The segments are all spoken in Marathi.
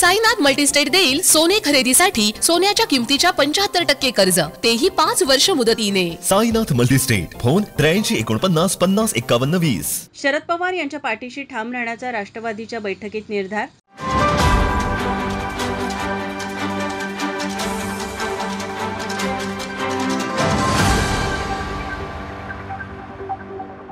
साईनाथ मल्टीस्टेट देईल सोने खरेदीसाठी सोन्याच्या किमतीच्या 75% कर्ज, तेही 5 वर्ष मुदतीने। Sainath multistate, phone 83 49 50 51 20। शरद पवार यांच्या पाठीशी ठाम राहण्याचा राष्ट्रवादीच्या बैठकीत निर्धार।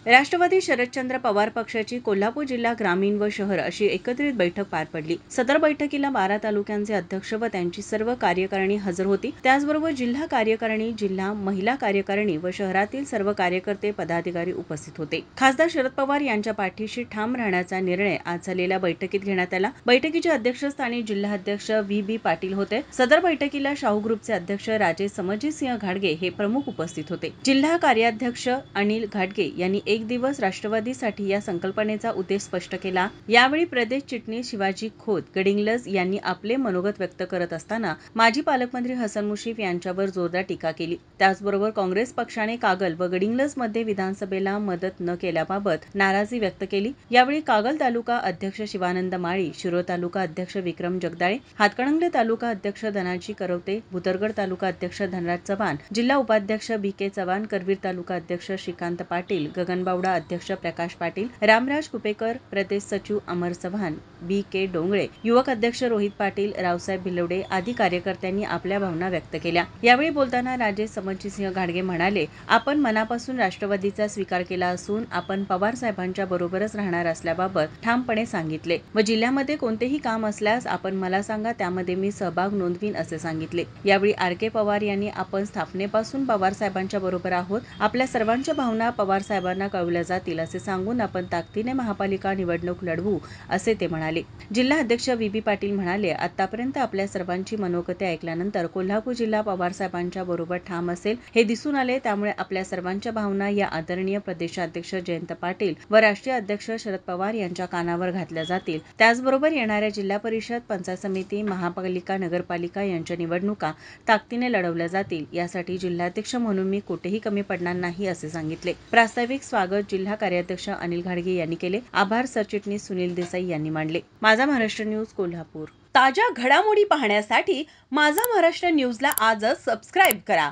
राष्ट्रवादी शरदचंद्र पवार पक्षाची कोल्हापूर जिल्हा ग्रामीण व शहर अशी एकत्रित बैठक पार पडली। सदर बैठकीला 12 तालुक्यांचे अध्यक्ष व त्यांची सर्व कार्यकारिणी हजर होती। त्याचबरोबर जिल्हा कार्यकारिणी, जिल्हा महिला कार्यकारिणी व शहरातील सर्व कार्यकर्ते पदाधिकारी उपस्थित होते। खासदार शरद पवार यांच्या पाठीशी ठाम राहण्याचा निर्णय आज झालेल्या बैठकीत घेण्यात आला। बैठकीचे अध्यक्षस्थानी जिल्हाध्यक्ष व्ही पाटील होते। सदर बैठकीला शाहू ग्रुपचे अध्यक्ष राजे समजितसिंह घाटगे हे प्रमुख उपस्थित होते। जिल्हा कार्याध्यक्ष अनिल घाटगे यांनी एक दिवस राष्ट्रवादीसाठी या संकल्पनेचा उद्देश स्पष्ट केला। यावेळी प्रदेश चिटणीस शिवाजी खोत गडिंग्लज यांनी आपले मनोगत व्यक्त करत असताना माजी पालकमंत्री हसन मुश्रीफ यांच्यावर जोरदार टीका केली। त्याचबरोबर काँग्रेस पक्षाने कागल व गडिंग्लज मध्ये विधानसभेला मदत न केल्याबाबत नाराजी व्यक्त केली। यावेळी कागल तालुका अध्यक्ष शिवानंद माळी, शिरोळ तालुका अध्यक्ष विक्रम जगदाळे, हातकणंगले तालुका अध्यक्ष धनाजी करवते, भुदरगड तालुका अध्यक्ष धनराज चव्हाण, जिल्हा उपाध्यक्ष बी चव्हाण, करवीर तालुका अध्यक्ष श्रीकांत पाटील, गगनबावडा अध्यक्ष प्रकाश पाटील, रामराज कुपेकर, प्रदेश सचिव अमर चव्हाण, बी डोंगळे, युवक अध्यक्ष रोहित पाटील, रावसाहेब भिलवडे आदी कार्यकर्त्यांनी आपल्या भावना व्यक्त केल्या। यावेळी बोलताना राजे समजितसिंह घाटगे म्हणाले, आपण मनापासून राष्ट्रवादीचा स्वीकार केला असून आपण पवार साहेबांच्या बरोबरच राहणार असल्याबाबत ठामपणे सांगितले व जिल्ह्यामध्ये कोणतेही काम असल्यास आपण मला सांगा, त्यामध्ये मी सहभाग नोंदवीन असे सांगितले। यावेळी के पवार यांनी आपण स्थापनेपासून पवार साहेबांच्या बरोबर आहोत, आपल्या सर्वांच्या भावना पवार साहेबांना कळवल्या जातील असे सांगून आपण ताकदीने महापालिका निवडणूक लढवू असे ते म्हणाले। जिल्हा अध्यक्ष व्ही पाटील म्हणाले, आतापर्यंत आपल्या सर्वांची मनोगते ऐकल्यानंतर कोल्हापूर जिल्हा पवार साहेबांच्या बरोबर ठाम असेल हे दिसून आले। त्यामुळे आपल्या सर्वांच्या भावना या आदरणीय प्रदेशाध्यक्ष जयंत पाटील व राष्ट्रीय अध्यक्ष शरद पवार यांच्या कानावर घातल्या जातील। त्याचबरोबर येणाऱ्या जिल्हा परिषद, पंचायत समिती, महापालिका, नगरपालिका यांच्या निवडणुका ताकदीने लढवल्या जातील। यासाठी जिल्हाध्यक्ष म्हणून मी कुठेही कमी पडणार नाही असे सांगितले। प्रास्ताविक स्वागत जिल्हा कार्याध्यक्ष अनिल घाटगे यांनी केले। आभार सरचिटणीस सुनील देसाई यांनी मानले। माझा महाराष्ट्र न्यूज कोल्हापूर। ताज्या घडामोडी पाहण्यासाठी माझा महाराष्ट्र न्यूजला आजच सबस्क्राईब करा।